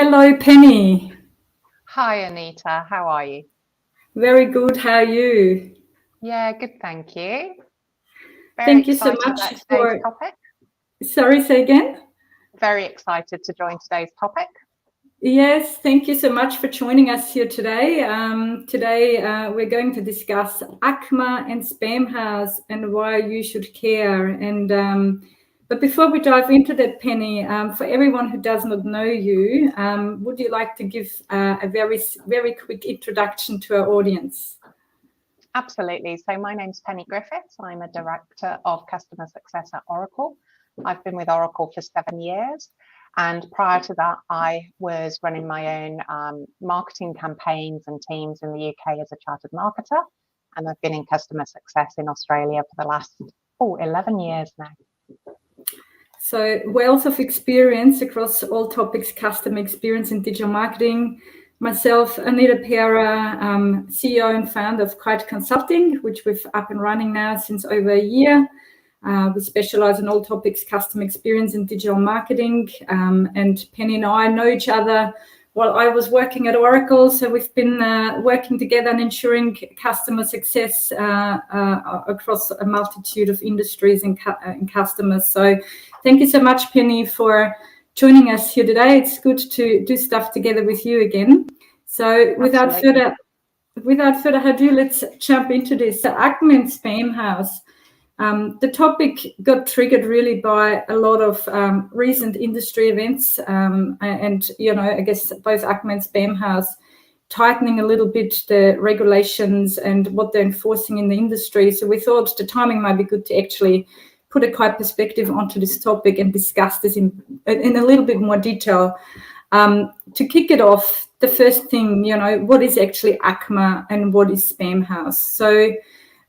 Hello, Penny. Hi, Anita. How are you? Very good. How are you? Yeah, good, thank you. Very Thank you so excited much about today's for. topic. Sorry, say again? Very excited to join today's topic. Yes, thank you so much for joining us here today. Today, we're going to discuss ACMA and Spamhaus and why you should care. But before we dive into that, Penny, for everyone who does not know you, would you like to give a very quick introduction to our audience? Absolutely. So my name's Penny Griffiths. I'm a Director of Customer Success at Oracle. I've been with Oracle for 7 years. And prior to that, I was running my own marketing campaigns and teams in the UK as a chartered marketer. And I've been in customer success in Australia for the last 11 years now. So wealth of experience across all topics, customer experience and digital marketing. Myself, Anita Pera, CEO and founder of Kite Consulting, which we've up and running now since over a year. We specialize in all topics, customer experience and digital marketing. And Penny and I know each other while I was working at Oracle. So we've been working together and ensuring customer success across a multitude of industries and customers. So thank you so much, Penny, for joining us here today. It's good to do stuff together with you again. So without further ado, let's jump into this. So ACMA and Spamhaus. The topic got triggered really by a lot of recent industry events, and I guess both ACMA and Spamhaus tightening a little bit the regulations and what they're enforcing in the industry. So we thought the timing might be good to actually put a quite perspective onto this topic and discuss this in a little bit more detail. To kick it off, the first thing, what is actually ACMA and what is Spamhaus? So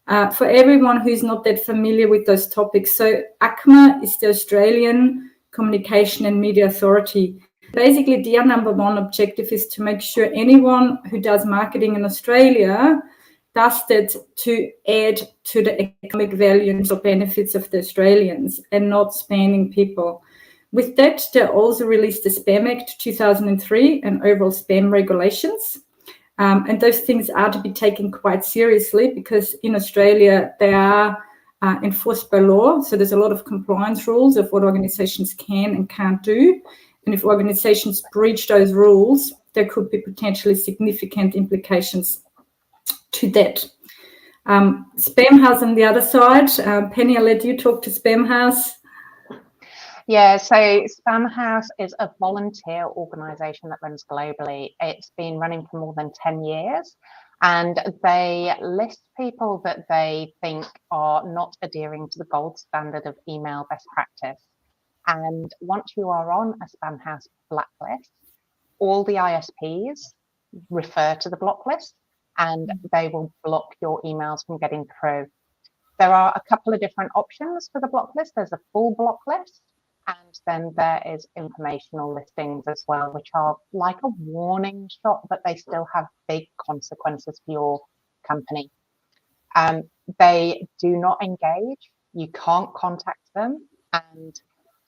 for everyone who's not that familiar with those topics, so ACMA is the Australian Communication and Media Authority. Basically, their number one objective is to make sure anyone who does marketing in Australia does that to add to the economic values or benefits of the Australians and not spamming people. With that, they also released the Spam Act 2003 and overall spam regulations. And those things are to be taken quite seriously because in Australia, they are enforced by law. So there's a lot of compliance rules of what organizations can and can't do. And if organizations breach those rules, there could be potentially significant implications to that. Spamhaus on the other side. Penny, I'll let you talk to Spamhaus. Yeah, so Spamhaus is a volunteer organisation that runs globally. It's been running for more than 10 years, and they list people that they think are not adhering to the gold standard of email best practice. And once you are on a Spamhaus blacklist, all the ISPs refer to the blacklist and they will block your emails from getting through. There are a couple of different options for the blacklist. There's a full blacklist, and then there is informational listings as well, which are like a warning shot, but they still have big consequences for your company. They do not engage. You can't contact them, and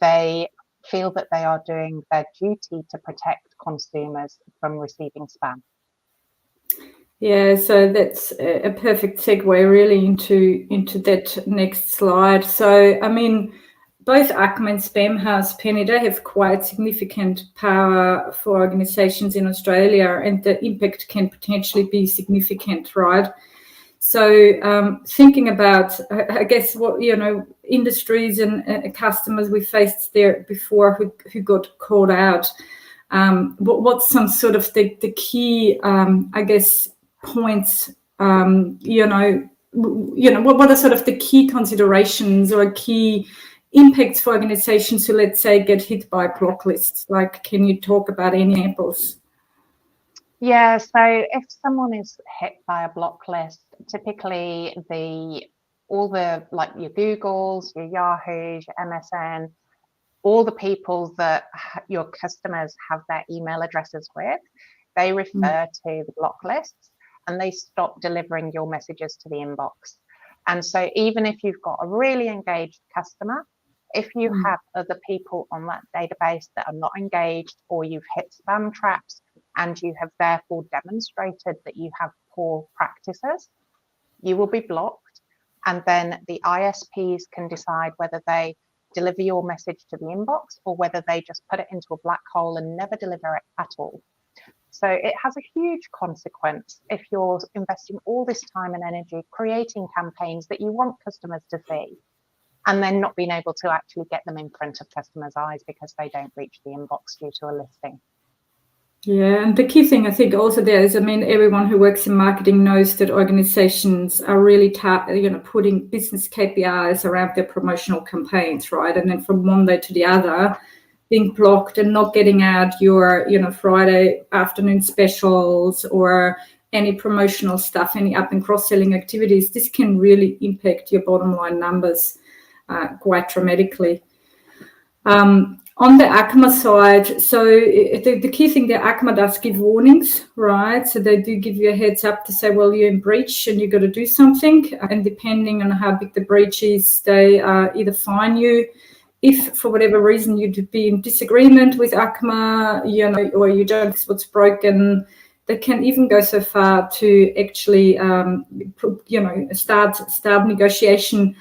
they feel that they are doing their duty to protect consumers from receiving spam. Yeah, so that's a perfect segue really into that next slide. So, I mean, both ACMA and Spamhaus, Penny, they have quite significant power for organizations in Australia, and the impact can potentially be significant, right? So thinking about, I guess, what, industries and customers we faced there before who got called out, what's some sort of the key, I guess, points, what are sort of the key considerations or key impacts for organizations who, let's say, get hit by block lists? Like, can you talk about any examples? Yeah, so if someone is hit by a block list, typically all the like your Googles, your Yahoos, your MSN, all the people that your customers have their email addresses with, they refer to the block lists and they stop delivering your messages to the inbox. And so even if you've got a really engaged customer, If you have other people on that database that are not engaged, or you've hit spam traps and you have therefore demonstrated that you have poor practices, you will be blocked. And then the ISPs can decide whether they deliver your message to the inbox or whether they just put it into a black hole and never deliver it at all. So it has a huge consequence if you're investing all this time and energy creating campaigns that you want customers to see, and then not being able to actually get them in front of customers' eyes because they don't reach the inbox due to a listing. Yeah, and the key thing I think also there is, I mean, everyone who works in marketing knows that organizations are really, putting business KPIs around their promotional campaigns, right? And then from one day to the other, being blocked and not getting out your, Friday afternoon specials or any promotional stuff, any up and cross-selling activities, this can really impact your bottom line numbers quite dramatically. On the ACMA side, so the key thing that ACMA does give warnings, right? So they do give you a heads up to say, well, you're in breach and you've got to do something. And depending on how big the breach is, they either fine you. If for whatever reason you'd be in disagreement with ACMA, or you don't fix what's broken, they can even go so far to actually, start negotiation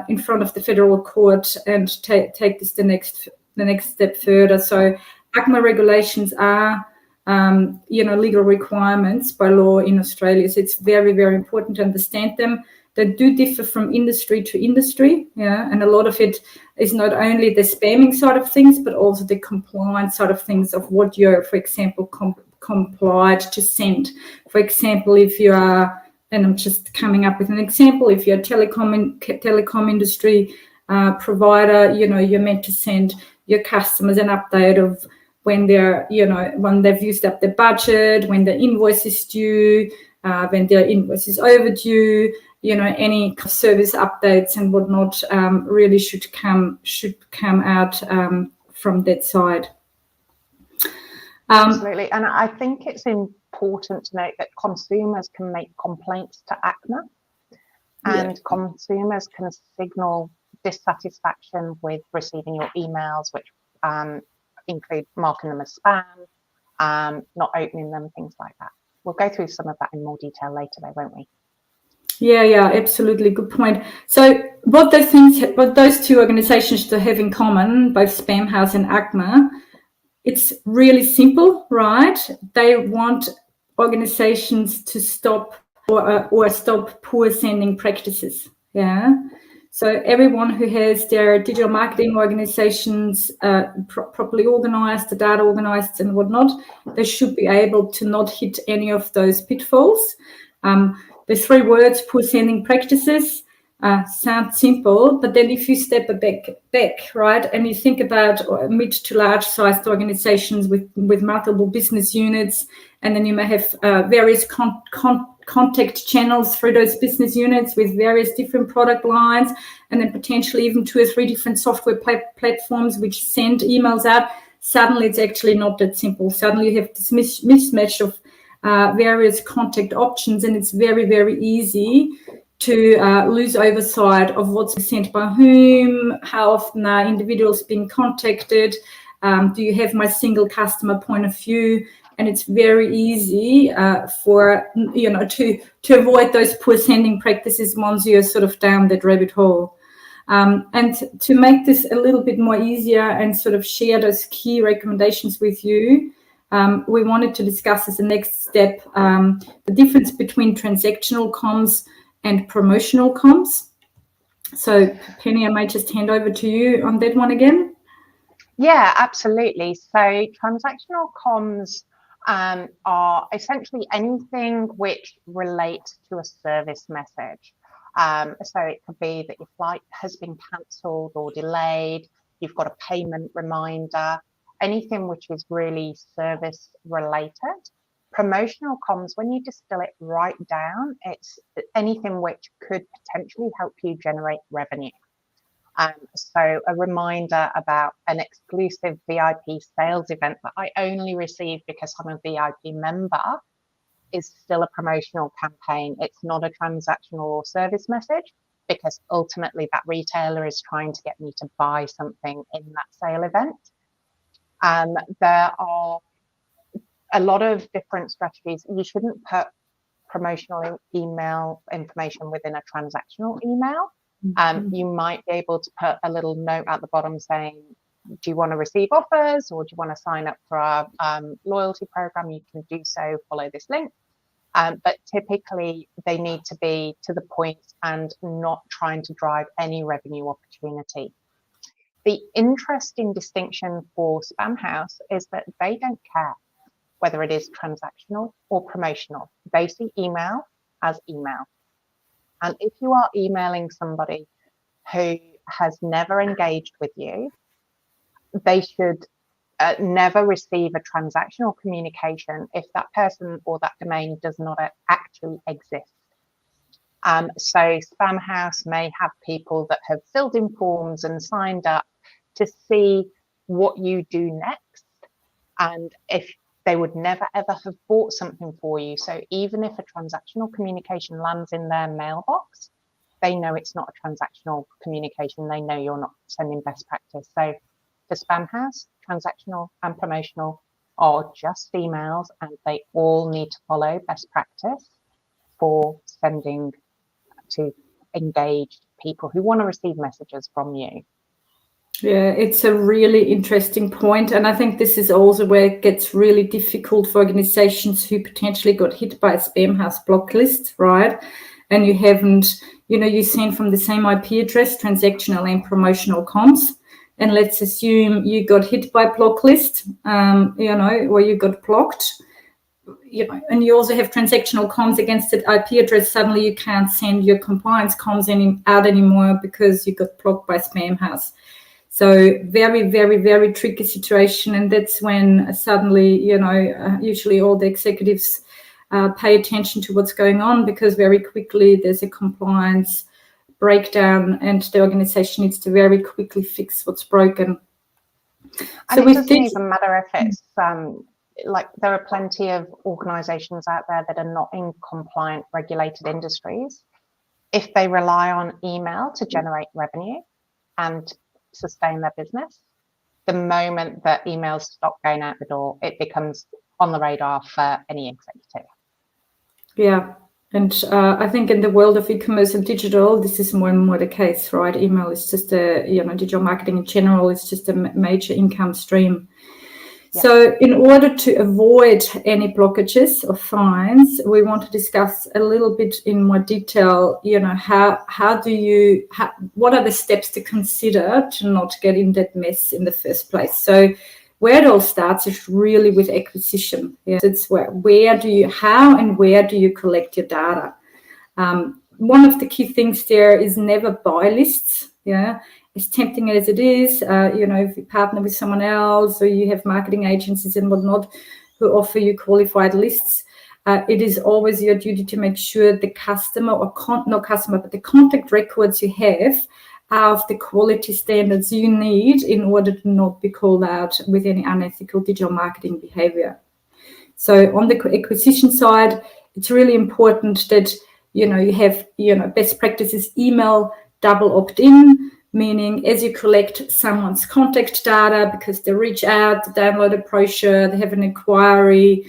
in front of the federal court and take this the next step further. So ACMA regulations are, legal requirements by law in Australia. So it's very, very important to understand them. They do differ from industry to industry, and a lot of it is not only the spamming side of things, but also the compliance side of things of what you're, for example, complied to send. For example, if you are, and I'm just coming up with an example, if you're a telecom industry provider, you're meant to send your customers an update of when when they've used up their budget, when their invoice is due, when their invoice is overdue, any service updates and whatnot really should come out from that side. Absolutely, and I think it's important to note that consumers can make complaints to ACMA, and consumers can signal dissatisfaction with receiving your emails, which include marking them as spam, not opening them, things like that. We'll go through some of that in more detail later, though, won't we? Yeah, absolutely. Good point. So what those two organizations have in common, both Spamhaus and ACMA, it's really simple, right? They want organizations to stop or stop poor sending practices. Yeah. So everyone who has their digital marketing organizations properly organized, the data organized and whatnot, they should be able to not hit any of those pitfalls. The three words, poor sending practices, sound simple, but then if you step back, right, and you think about mid to large sized organizations with multiple business units, and then you may have various contact channels through those business units with various different product lines, and then potentially even 2 or 3 different software platforms which send emails out. Suddenly it's actually not that simple. Suddenly you have this mismatch of various contact options, and it's very, very easy to lose oversight of what's sent by whom, how often are individuals being contacted, do you have my single customer point of view, and it's very easy to avoid those poor sending practices once you're sort of down that rabbit hole. And to make this a little bit more easier and sort of share those key recommendations with you, we wanted to discuss as the next step the difference between transactional comms and promotional comms. So Penny, I might just hand over to you on that one again. Yeah, absolutely. So transactional comms are essentially anything which relates to a service message. So it could be that your flight has been cancelled or delayed, you've got a payment reminder, anything which is really service related. Promotional comms, when you distill it right down, it's anything which could potentially help you generate revenue. So a reminder about an exclusive VIP sales event that I only receive because I'm a VIP member is still a promotional campaign. It's not a transactional or service message. because ultimately that retailer is trying to get me to buy something in that sale event. There are a lot of different strategies. You shouldn't put promotional email information within a transactional email. You might be able to put a little note at the bottom saying, do you want to receive offers, or do you want to sign up for our loyalty program? You can do so, follow this link. But typically they need to be to the point and not trying to drive any revenue opportunity. The interesting distinction for Spamhaus is that they don't care whether it is transactional or promotional. They see email as email. And if you are emailing somebody who has never engaged with you, they should never receive a transactional communication if that person or that domain does not actually exist. So Spamhaus may have people that have filled in forms and signed up to see what you do next, and if they would never ever have bought something for you. So even if a transactional communication lands in their mailbox, they know it's not a transactional communication. They know you're not sending best practice. So for Spamhaus, transactional and promotional are just emails, and they all need to follow best practice for sending to engaged people who want to receive messages from you. Yeah, it's a really interesting point. And I think this is also where it gets really difficult for organizations who potentially got hit by a Spamhaus block list, right? And you haven't, you send from the same IP address, transactional and promotional comms. And let's assume you got hit by block list, or you got blocked, and you also have transactional comms against that IP address. Suddenly you can't send your compliance comms out anymore because you got blocked by Spamhaus. So very, very, very tricky situation. And that's when suddenly, usually all the executives pay attention to what's going on, because very quickly there's a compliance breakdown and the organization needs to very quickly fix what's broken. And it doesn't even matter if it's there are plenty of organizations out there that are not in compliant regulated industries. If they rely on email to generate revenue and sustain their business, the moment that emails stop going out the door, it becomes on the radar for any executive. Yeah. And I think in the world of e-commerce and digital, this is more and more the case, right? Email is just digital marketing in general is just a major income stream. Yeah. So in order to avoid any blockages or fines, we want to discuss a little bit in more detail, what are the steps to consider to not get in that mess in the first place? So where it all starts is really with acquisition. Yeah. It's how and where do you collect your data? One of the key things there is never buy lists. Yeah, as tempting as it is, if you partner with someone else or you have marketing agencies and whatnot who offer you qualified lists, it is always your duty to make sure the customer but the contact records you have are of the quality standards you need in order to not be called out with any unethical digital marketing behavior. So on the acquisition side, it's really important that, you have, best practices email double opt-in, meaning as you collect someone's contact data because they reach out, they download a brochure, they have an inquiry,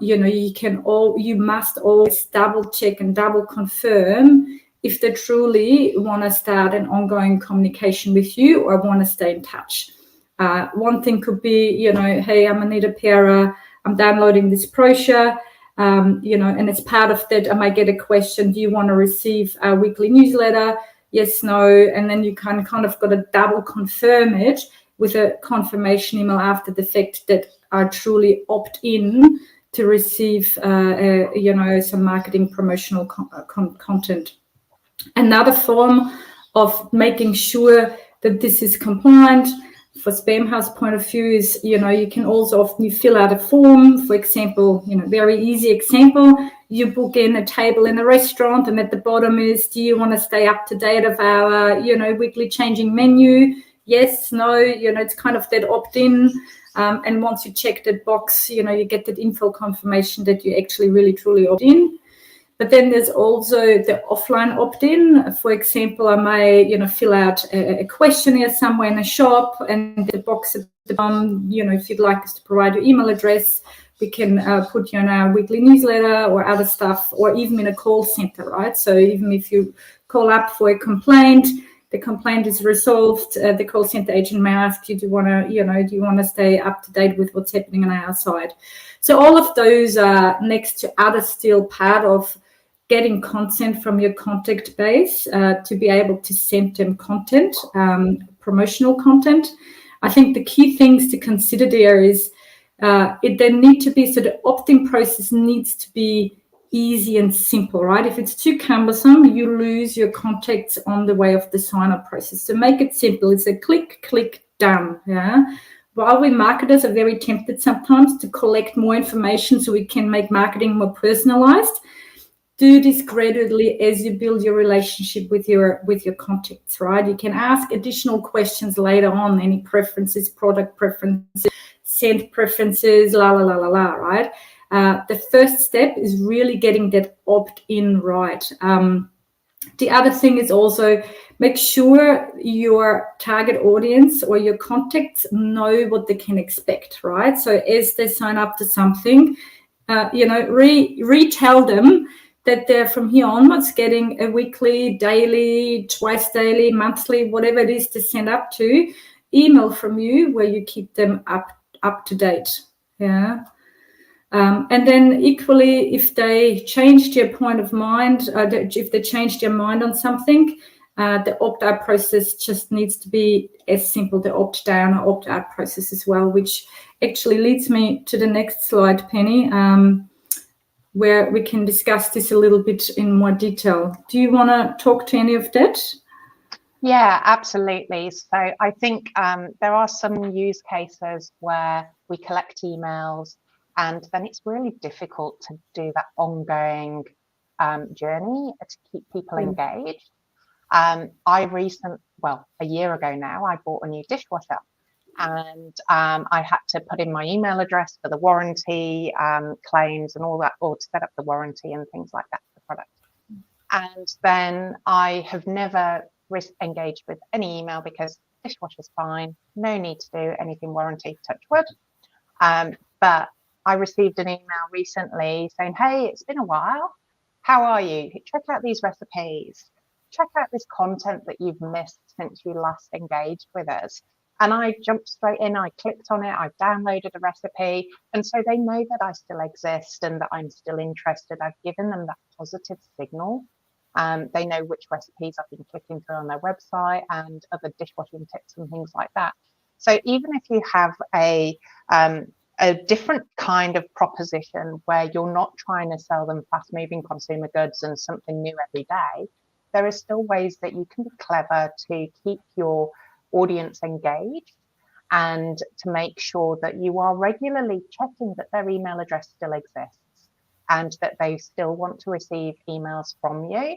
you must always double check and double confirm if they truly want to start an ongoing communication with you or want to stay in touch. One thing could be, hey, I'm Anita Pera, I'm downloading this brochure, and as part of that, I might get a question, do you want to receive a weekly newsletter? Yes, no, and then you kind of got to double confirm it with a confirmation email after the fact that I truly opt in to receive, some marketing promotional content. Another form of making sure that this is compliant for Spamhaus point of view is, you can also often fill out a form. For example, very easy example, you book in a table in a restaurant and at the bottom is, do you want to stay up to date of our, weekly changing menu? Yes, no, it's kind of that opt-in. And once you check that box, you get that info confirmation that you actually really truly opt in. But then there's also the offline opt-in. For example, I may, fill out a questionnaire somewhere in a shop, and the box at the bottom, if you'd like us to provide your email address, we can put you in our weekly newsletter or other stuff, or even in a call center, right? So even if you call up for a complaint, the complaint is resolved, the call center agent may ask you, do you want to stay up to date with what's happening on our side? So all of those are next to other still part of getting consent from your contact base to be able to send them content, promotional content. I think the key things to consider there is there need to be, so the opt-in process needs to be easy and simple, right? If it's too cumbersome, you lose your contacts on the way of the sign-up process. So make it simple. It's a click, done. Yeah. While we marketers are very tempted sometimes to collect more information so we can make marketing more personalized, do this gradually as you build your relationship with your contacts, right? You can ask additional questions later on, any preferences, product preferences, scent preferences, right? The first step is really getting that opt-in right. The other thing is also make sure your target audience or your contacts know what they can expect, right? So as they sign up to something, retell them that they're from here onwards getting a weekly, daily, twice daily, monthly, whatever it is to send up to, email from you where you keep them up to date. Yeah. And then equally, if they changed their point of mind, if they changed their mind on something, the opt-out process just needs to be as simple, the opt-down or opt-out process as well, which actually leads me to the next slide, Penny, where we can discuss this a little bit in more detail. Do you want to talk to any of that? Yeah, absolutely. So I think there are some use cases where we collect emails and then it's really difficult to do that ongoing journey to keep people engaged. A year ago now, I bought a new dishwasher and I had to put in my email address for the warranty claims and all that, or to set up the warranty and things like that for the product. And then I have never engaged with any email because dishwasher's fine, no need to do anything warranty, touch wood. But I received an email recently saying, hey, it's been a while. How are you? Check out these recipes. Check out this content that you've missed since you last engaged with us. And I jumped straight in, I clicked on it, I downloaded a recipe. And so they know that I still exist and that I'm still interested. I've given them that positive signal. They know which recipes I've been clicking through on their website and other dishwashing tips and things like that. So even if you have a different kind of proposition where you're not trying to sell them fast-moving consumer goods and something new every day, there are still ways that you can be clever to keep your audience engaged and to make sure that you are regularly checking that their email address still exists and that they still want to receive emails from you.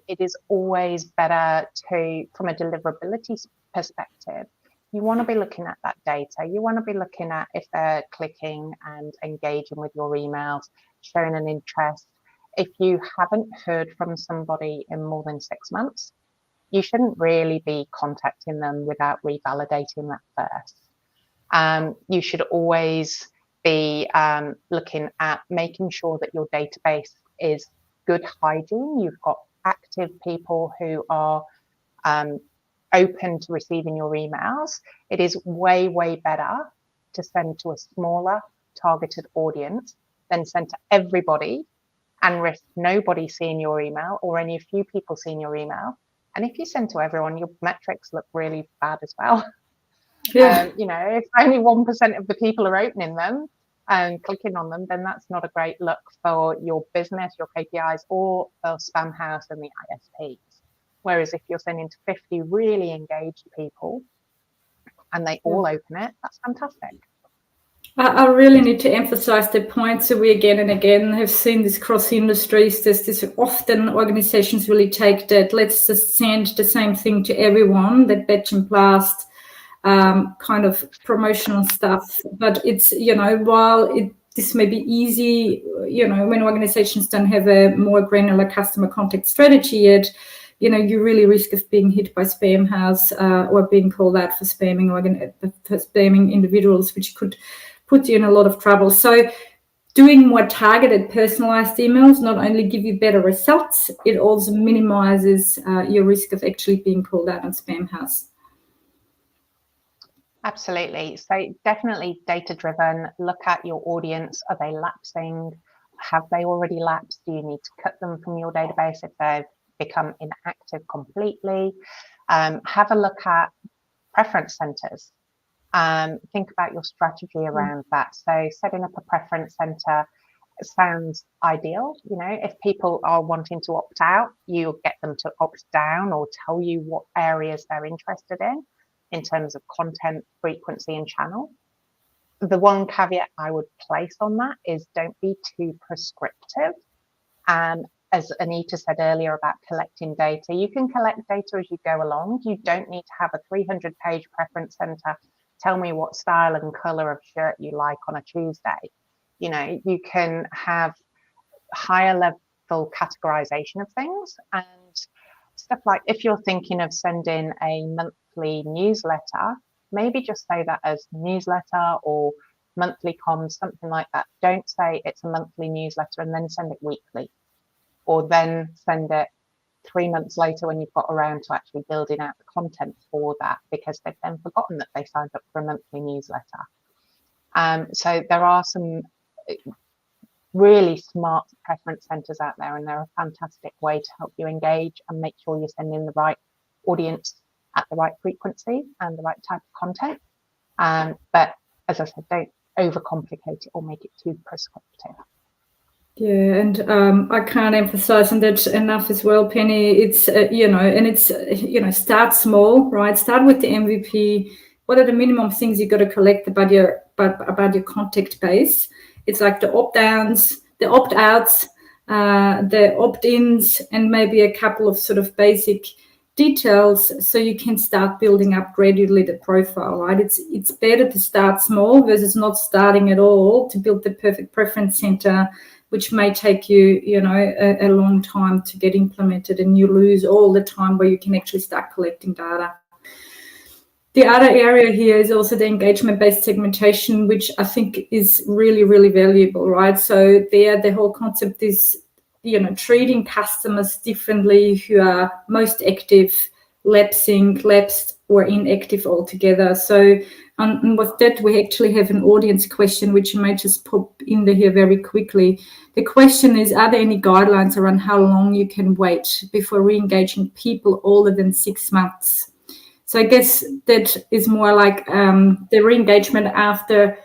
It is always better to, from a deliverability perspective, you want to be looking at that data. You want to be looking at if they're clicking and engaging with your emails, showing an interest. If you haven't heard from somebody in more than 6 months, you shouldn't really be contacting them without revalidating that first. You should always be looking at making sure that your database is good hygiene. You've got active people who are open to receiving your emails. It is way, way better to send to a smaller targeted audience than send to everybody and risk nobody seeing your email or only a few people seeing your email. And if you send to everyone, your metrics look really bad as well. Yeah. If only 1% of the people are opening them and clicking on them, then that's not a great look for your business, your KPIs, or for Spamhaus and the ISPs. Whereas if you're sending to 50 really engaged people and they all open it, that's fantastic. I really need to emphasize the point. So we again and again have seen this cross industries. There's this often organizations really take that, let's just send the same thing to everyone, that batch and blast kind of promotional stuff. But it's, while this may be easy, when organizations don't have a more granular customer contact strategy yet, you really risk of being hit by Spamhaus or being called out for spamming for spamming individuals, which could put you in a lot of trouble. So doing more targeted, personalized emails not only give you better results, it also minimizes your risk of actually being called out on Spamhaus. Absolutely. So definitely data-driven. Look at your audience. Are they lapsing? Have they already lapsed? Do you need to cut them from your database if they've become inactive completely? Have a look at preference centers. Think about your strategy around that. So setting up a preference center sounds ideal. If people are wanting to opt out, you'll get them to opt down or tell you what areas they're interested in terms of content, frequency, and channel. The one caveat I would place on that is don't be too prescriptive. As Anita said earlier about collecting data, you can collect data as you go along. You don't need to have a 300-page preference center. Tell me what style and color of shirt you like on a Tuesday. You can have higher level categorization of things, and stuff like if you're thinking of sending a monthly newsletter, maybe just say that as newsletter or monthly comms, something like that. Don't say it's a monthly newsletter and then send it weekly, or then send it 3 months later when you've got around to actually building out the content for that, because they've then forgotten that they signed up for a monthly newsletter. So there are some really smart preference centers out there, and they're a fantastic way to help you engage and make sure you're sending the right audience at the right frequency and the right type of content. But as I said, don't overcomplicate it or make it too prescriptive. Yeah, and I can't emphasize on that enough as well, Penny. It's start small, right? Start with the MVP. What are the minimum things you got to collect about your contact base? It's like the opt-downs, the opt-outs, the opt-ins, and maybe a couple of sort of basic details, so you can start building up gradually the profile, right? It's better to start small versus not starting at all to build the perfect preference center, which may take you, a long time to get implemented, and you lose all the time where you can actually start collecting data. The other area here is also the engagement-based segmentation, which I think is really, really valuable, right? So there, the whole concept is, treating customers differently who are most active, lapsed, or inactive altogether. So and with that, we actually have an audience question, which you might just pop in there here very quickly. The question is, are there any guidelines around how long you can wait before re-engaging people older than 6 months? So I guess that is more like the re-engagement after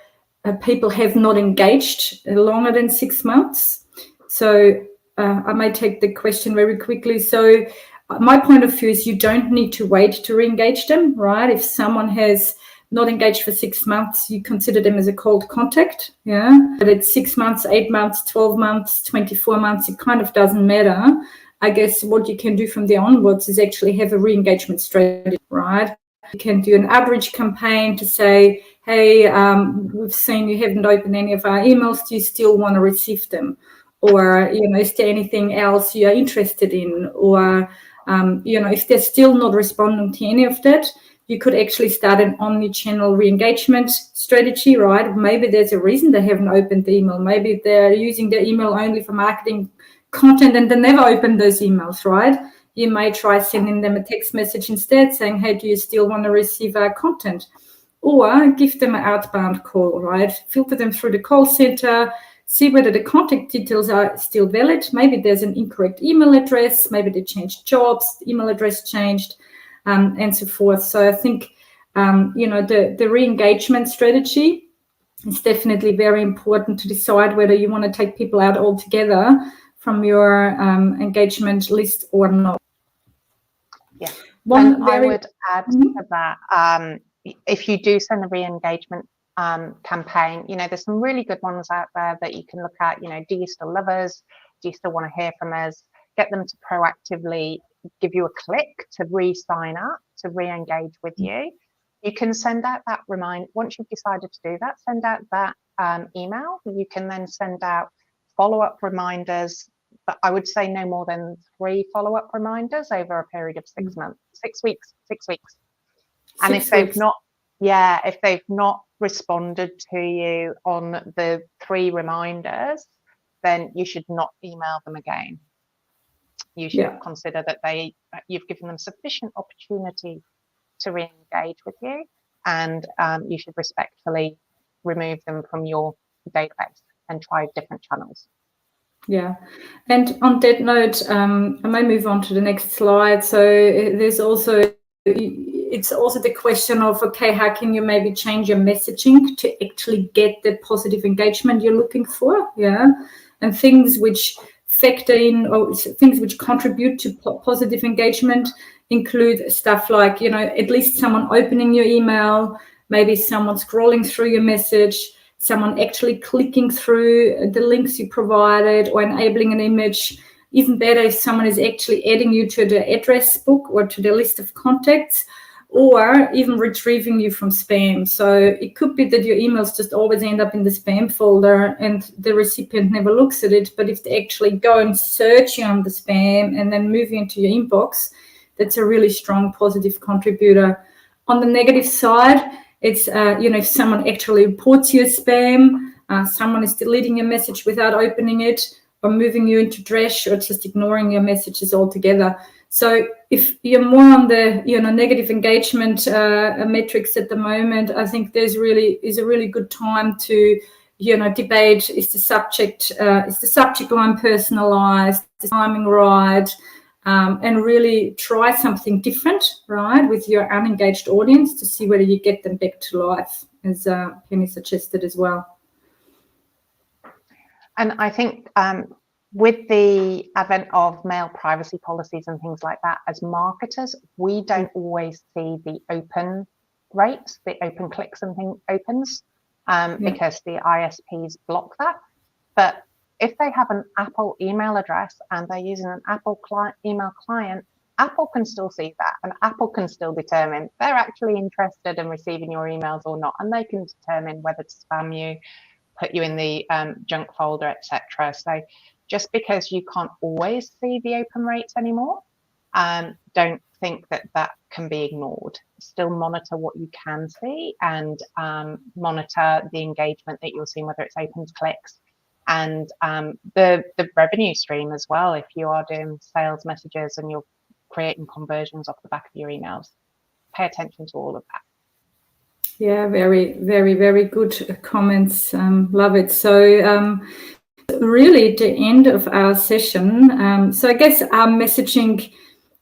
people have not engaged longer than 6 months. So I might take the question very quickly. So my point of view is you don't need to wait to re-engage them, right? If someone has not engaged for 6 months, you consider them as a cold contact, yeah? But it's 6 months, 8 months, 12 months, 24 months, it kind of doesn't matter. I guess what you can do from there onwards is actually have a re-engagement strategy, right? You can do an outreach campaign to say, hey, we've seen you haven't opened any of our emails. Do you still want to receive them? Or, is there anything else you're interested in? Or, if they're still not responding to any of that, you could actually start an omni-channel re-engagement strategy, right? Maybe there's a reason they haven't opened the email. Maybe they're using their email only for marketing content and they never open those emails, right? You may try sending them a text message instead saying, hey, do you still want to receive our content? Or give them an outbound call, right? Filter them through the call center, see whether the contact details are still valid. Maybe there's an incorrect email address. Maybe they changed jobs, the email address changed, and so forth. So I think, the re-engagement strategy is definitely very important to decide whether you want to take people out altogether from your engagement list or not. Yeah, I would add to that, if you do send a re-engagement campaign, there's some really good ones out there that you can look at. Do you still love us? Do you still want to hear from us? Get them to proactively give you a click to re-sign up, to re-engage with you. You can send out that reminder once you've decided to do that. Send out that email. You can then send out follow-up reminders, but I would say no more than 3 follow-up reminders over a period of 6 months, 6 weeks. And if they've not responded to you on the 3 reminders, then you should not email them again. You should consider that you've given them sufficient opportunity to re-engage with you, and you should respectfully remove them from your database and try different channels. Yeah, and on that note, I may move on to the next slide. So it's also the question of, okay, how can you maybe change your messaging to actually get that positive engagement you're looking for? Yeah, and things which factor in, or things which contribute to positive engagement include stuff like, at least someone opening your email, maybe someone scrolling through your message, someone actually clicking through the links you provided, or enabling an image. Even better if someone is actually adding you to the address book or to the list of contacts, or even retrieving you from spam. So it could be that your emails just always end up in the spam folder and the recipient never looks at it. But if they actually go and search you on the spam and then move you into your inbox, that's a really strong positive contributor. On the negative side, it's, if someone actually reports you as spam, someone is deleting your message without opening it, or moving you into trash, or just ignoring your messages altogether. So if you're more on the negative engagement metrics at the moment, I think is a really good time to debate: is the subject line personalized, is the timing right, and really try something different, right, with your unengaged audience to see whether you get them back to life, as Penny suggested as well. And I think with the advent of mail privacy policies and things like that, as marketers, we don't always see the open rates, the open clicks and opens, because the ISPs block that. But if they have an Apple email address and they're using an Apple email client, Apple can still see that, and Apple can still determine they're actually interested in receiving your emails or not, and they can determine whether to spam you, put you in the junk folder, etc. So just because you can't always see the open rates anymore, don't think that can be ignored. Still monitor what you can see, and monitor the engagement that you're seeing, whether it's opens, clicks, and the revenue stream as well. If you are doing sales messages and you're creating conversions off the back of your emails, pay attention to all of that. Yeah, very, very, very good comments. Love it. So really at the end of our session, so I guess our messaging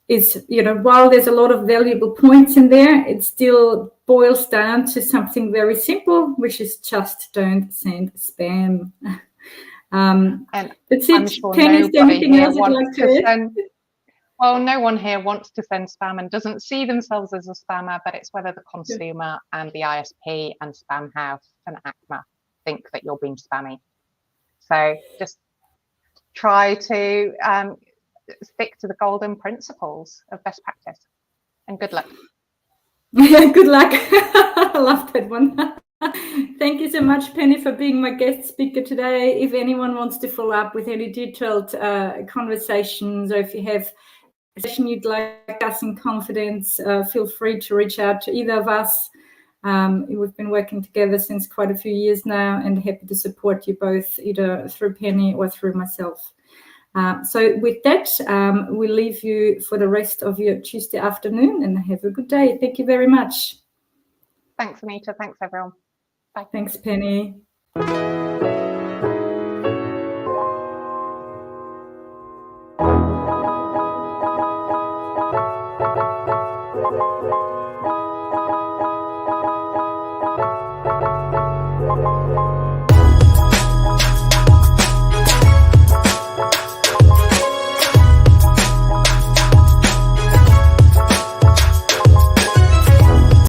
is, while there's a lot of valuable points in there, it still boils down to something very simple, which is just don't send spam. And that's I'm it. sure Penny, is there anything else you'd like to add? Well, no one here wants to send spam and doesn't see themselves as a spammer, but it's whether the consumer and the ISP and Spamhaus and ACMA think that you're being spammy. So just try to stick to the golden principles of best practice, and good luck. Good luck. I love that one. Thank you so much, Penny, for being my guest speaker today. If anyone wants to follow up with any detailed conversations, or if you have a session you'd like us in confidence, feel free to reach out to either of us. We've been working together since quite a few years now, and happy to support you both either through Penny or through myself. So with that, we'll leave you for the rest of your Tuesday afternoon, and have a good day. Thank you very much. Thanks, Anita. Thanks, everyone. Bye. Thanks, Penny.